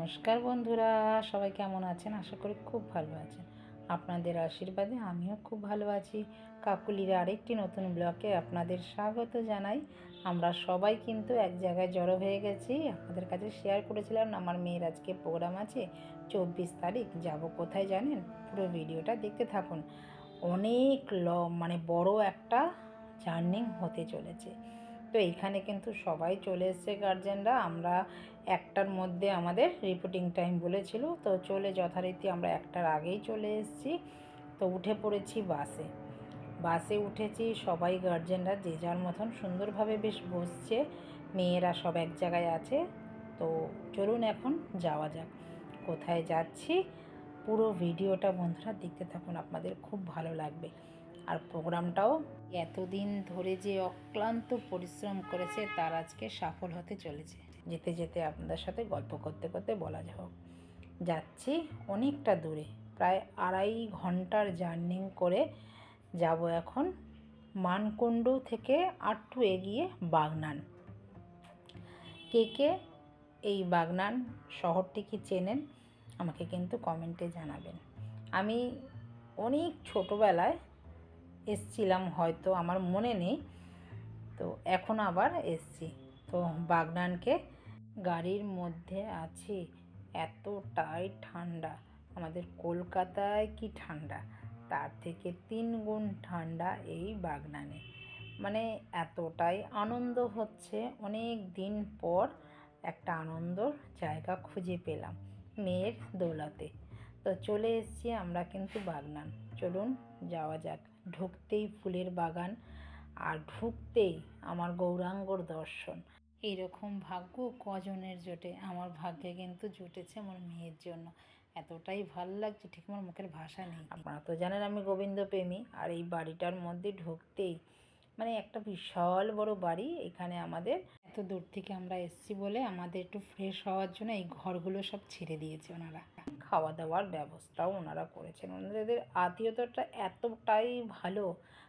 নমস্কার বন্ধুরা, সবাই কেমন আছেন? আশা করি খুব ভালো আছেন। আপনাদের আশীর্বাদে আমিও খুব ভালো আছি। কাকুলির আরেকটি নতুন ব্লগে আপনাদের স্বাগত জানাই। আমরা সবাই কিন্তু এক জায়গায় জড়ো হয়ে গেছি। আপনাদের কাছে শেয়ার করেছিলাম আমার মেয়ের আজকে প্রোগ্রাম আছে 24 তারিখ। যাব কোথায় জানেন? পুরো ভিডিওটা দেখতে থাকুন। অনেক মানে বড় একটা জার্নি হতে চলেছে। তো এইখানে কিন্তু সবাই চলে এসছে গার্জেনরা। আমরা একটার মধ্যে আমাদের রিপোর্টিং টাইম বলেছিল, তো যথারীতি আমরা একটার আগেই চলে এসেছি। তো উঠে পড়েছি বাসে উঠেছি। সবাই গার্জেনরা যে যার মতন সুন্দরভাবে বেশ বসছে, মেয়েরা সব এক জায়গায় আছে। তো চলুন এখন যাওয়া যাক। কোথায় যাচ্ছি পুরো ভিডিওটা বন্ধুরা দেখতে থাকুন, আপনাদের খুব ভালো লাগবে। আর প্রোগ্রামটাও এতদিন ধরে যে অক্লান্ত পরিশ্রম করেছে তার আজকে সফল হতে চলেছে। যেতে যেতে আপনাদের সাথে গল্প করতে করতে বলা যাক। যাচ্ছি অনেকটা দূরে, প্রায় 2.5 ঘন্টার জার্নি করে যাব এখন মানকুণ্ডু থেকে আটটু এগিয়ে বাগনান। কে কে এই বাগনান শহরটি কি চেনেন আমাকে কিন্তু কমেন্টে জানাবেন। আমি অনেক ছোটোবেলায় এসছিলাম, হয়তো আমার মনে নেই, তো এখন আবার এসছি। তো বাগনানকে গাড়ির মধ্যে আছি, এতটাই ঠান্ডা। আমাদের কলকাতায় কি ঠান্ডা, তার থেকে 3 গুণ ঠান্ডা এই বাগনানে। মানে এতটাই আনন্দ হচ্ছে, অনেক দিন পর একটা আনন্দর জায়গা খুঁজে পেলাম মেয়ের দৌলতে। তো চলে এসেছি আমরা কিন্তু বাগনান। চলুন যাওয়া যাক। ঢুকতেই ফুলের বাগান, আর ঢুকতেই আমার গৌরাঙ্গর দর্শন। এইরকম ভাগ্য কজনের জোটে? আমার ভাগ্যে কিন্তু জুটেছে আমার মেয়ের জন্য। এতটাই ভালো লাগছে, ঠিক আমার মুখের ভাষা নেই। আপনারা তো জানেন আমি গোবিন্দ প্রেমী, আর এই বাড়িটার মধ্যে ঢুকতেই মানে একটা বিশাল বড় বাড়ি। এখানে আমাদের এত দূর থেকে আমরা এসেছি বলে আমাদের একটু ফ্রেশ হওয়ার জন্য এই ঘরগুলো সব ছেড়ে দিয়েছে ওনারা। খাওয়া দাওয়ার ব্যবস্থাও ওনারা করেছেন। ওনাদের আত্মীয়তাটা এতটাই ভালো,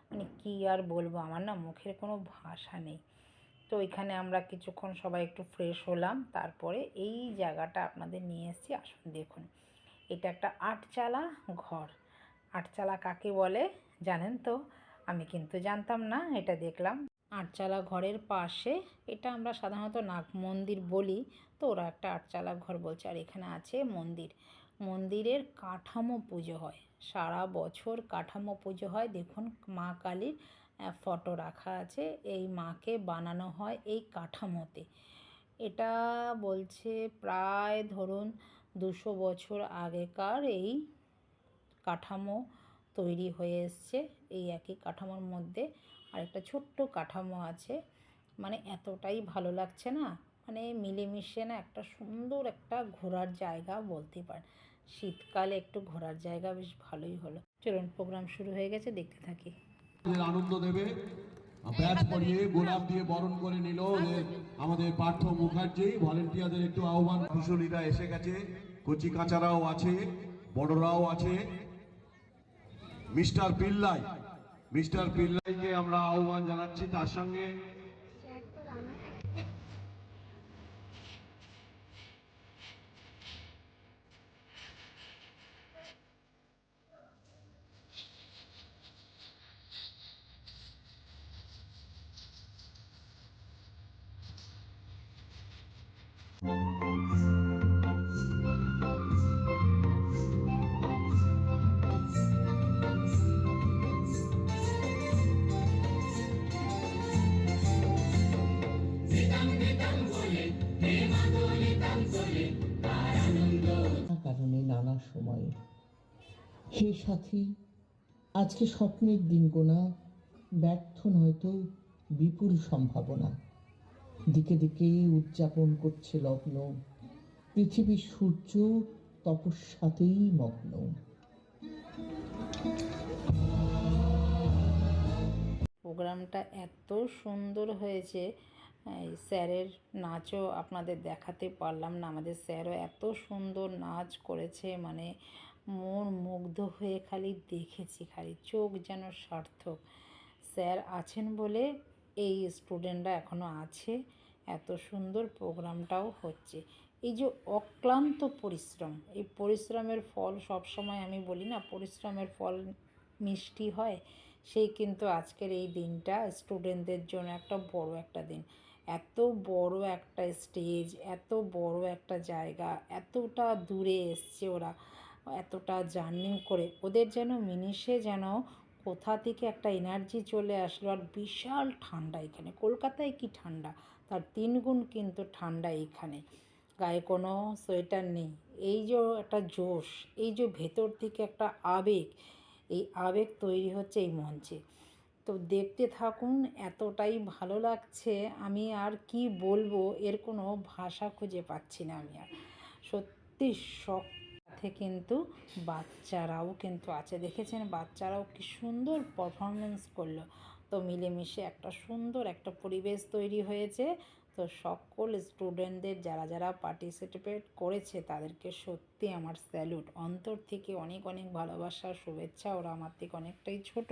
মানে কী আর বলবো, আমার না মুখের কোনো ভাষা নেই। তো এখানে আমরা কিছুক্ষণ সবাই একটু ফ্রেশ হলাম, তারপরে এই জায়গাটা আপনাদের নিয়ে এসেছি। আসুন দেখুন, এটা একটা 8চালা ঘর। 8চালা কাকে বলে জানেন তো? আমি কিন্তু জানতাম না, এটা দেখলাম। 8চালা ঘরের পাশে, এটা আমরা সাধারণত নাগ মন্দির বলি, তো ওরা একটা 8চালা ঘর বলছে। আর এখানে আছে মন্দিরের কাঠামো পুজো হয়, সারা বছর কাঠামো পুজো হয়। দেখুন মা কালীর ফটো রাখা আছে, এই মাকে বানানো হয় এই কাঠামোতে। এটা বলছে প্রায় ধরুন 200 বছর আগেকার এই কাঠামো তৈরি হয়ে এসছে এই একই কাঠামোর মধ্যে। আর একটা ছোট্ট কাঠামো আছে, মানে এতটাই ভালো লাগছে না, মানে মিলেমিশে না একটা সুন্দর একটা ঘোরার জায়গা বলতে পারেন। শীতকালে একটু ঘোরার জায়গা বেশ ভালোই হলো। চলুন, প্রোগ্রাম শুরু হয়ে গেছে, দেখতে থাকি। আনন্দ দেবে। ব্যাচ পরিয়ে গোলাপ দিয়ে বরণ করে নিল আমাদের পার্থ মুখার্জি। ভলেন্টিয়ারদের একটু আহ্বান। কুশলীরা এসে গেছে, কচি কাঁচারাও আছে, বড়রাও আছে। মিস্টার পিল্লাইকে আমরা আহ্বান জানাচ্ছি। তার সঙ্গে কারণে নানা সময়ে হে সাথী, আজকে স্বপ্নের দিন গোনা, ব্যর্থ নয়তো বিপুল সম্ভাবনা। দিকে দিকে উদযাপন করছে লগ্ন, পৃথিবীর সূর্য তপস্যাতেই মগ্ন। প্রোগ্রামটা এত সুন্দর হয়েছে, এই স্যারের নাচও আপনাদের দেখাতে পারলাম না। আমাদের স্যারও এত সুন্দর নাচ করেছে, মানে মন মুগ্ধ হয়ে খালি দেখেছি, খালি চোখ যেন সার্থক। স্যার আছেন বলে এই স্টুডেন্টরা এখনও আছে, এত সুন্দর প্রোগ্রামটাও হচ্ছে। এই যে অক্লান্ত পরিশ্রম, এই পরিশ্রমের ফল সবসময় আমি বলি না পরিশ্রমের ফল মিষ্টি হয়, সেই কিন্তু আজকের এই দিনটা স্টুডেন্টদের জন্য একটা বড় একটা দিন। এত বড় একটা স্টেজ, এত বড় একটা জায়গা, এতটা দূরে এসছে ওরা, এতটা জার্নি করে, ওদের যেন মিনিশে যেন কোথা থেকে একটা এনার্জি চলে আসলো। আর বিশাল ঠান্ডা এখানে, কলকাতায় কি ঠান্ডা, তার 3 গুণ কিন্তু ঠান্ডা এখানে, গায়ে কোনো সোয়েটার নেই। এই যে একটা জোশ, এই যে ভেতর থেকে একটা আবেগ, এই আবেগ তৈরি হচ্ছে এই মঞ্চে। তো দেখতে থাকুন, এতটাই ভালো লাগছে, আমি আর কি বলবো, এর কোনো ভাষা খুঁজে পাচ্ছি না আমি আর। সত্যি শখ। সাথে কিন্তু বাচ্চারাও কিন্তু আছে, দেখেছেন বাচ্চারাও কি সুন্দর পারফরমেন্স করলো। তো মিলেমিশে একটা সুন্দর একটা পরিবেশ তৈরি হয়েছে। তো সকল স্টুডেন্টদের যারা যারা পার্টিসিপেট করেছে তাদেরকে সত্যি আমার স্যালুট, অন্তর থেকে অনেক অনেক ভালোবাসা, শুভেচ্ছা। ওরা আমার থেকে অনেকটাই ছোট।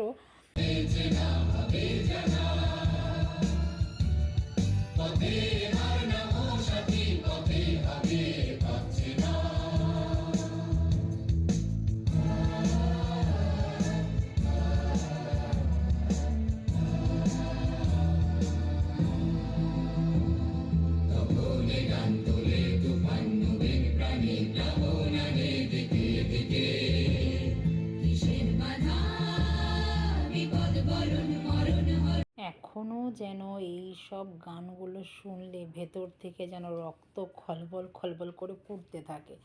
এখনও যেন এই সব গানগুলো শুনলে ভেতর থেকে যেন রক্ত খলবল খলবল করে ফুটতে থাকে।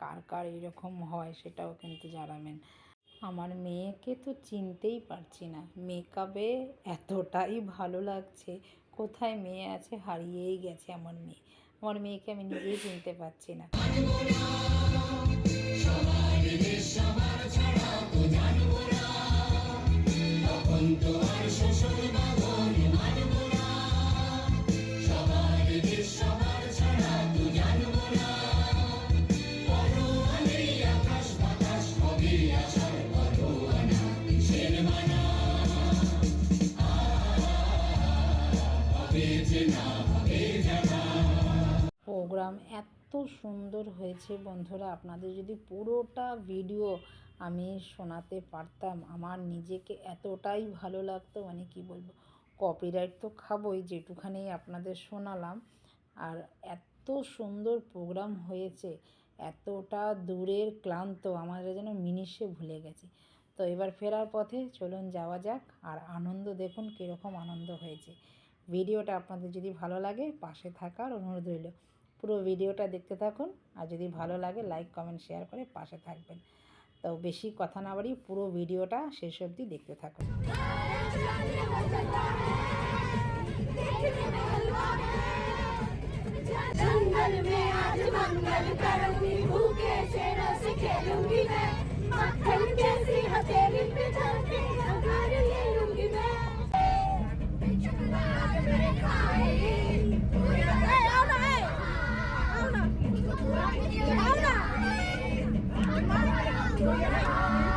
কার কার এরকম হয় সেটাও কিন্তু জানাবেন। আমার মেয়েকে তো চিনতেই পারছি না, মেকআপে এতটাই ভালো লাগছে। কোথায় মেয়ে আছে, হারিয়েই গেছে আমার মেয়ে। আমার মেয়েকে আমি নিজেই চিনতে পারছি না। প্রোগ্রাম এত সুন্দর হয়েছে বন্ধুরা, আপনাদের যদি পুরোটা ভিডিও আমি শোনাতে পারতাম, আমার নিজেকে এতটাই ভালো লাগতো, মানে কি বলবো। কপিরাইট তো খাবোই, যেটুখানি আপনাদের শোনালাম। আর এত সুন্দর প্রোগ্রাম হয়েছে, এতটা দূরের ক্লান্ত আমরা যেন মিনিশে ভুলে গেছি। তো এবার ফেরার পথে চলুন যাওয়া যাক, আর আনন্দ দেখুন কীরকম আনন্দ হয়েছে। ভিডিওটা আপনাদের যদি ভালো লাগে পাশে থাকার অনুরোধ রইল। পুরো ভিডিওটা দেখতে থাকুন, আর যদি ভালো লাগে লাইক কমেন্ট শেয়ার করে পাশে থাকবেন। তো বেশি কথা না বাড়ি পুরো ভিডিওটা শেষ অবধি দেখতে থাকুন। जंगल में आज मंगल करूंगी, भूखे शेरों से खेलूंगी मैं, मक्खन जैसी हथेली पे चल के अगर ले लूंगी मैं। आज मैं खाएगी आओ ना आओ ना आओ ना।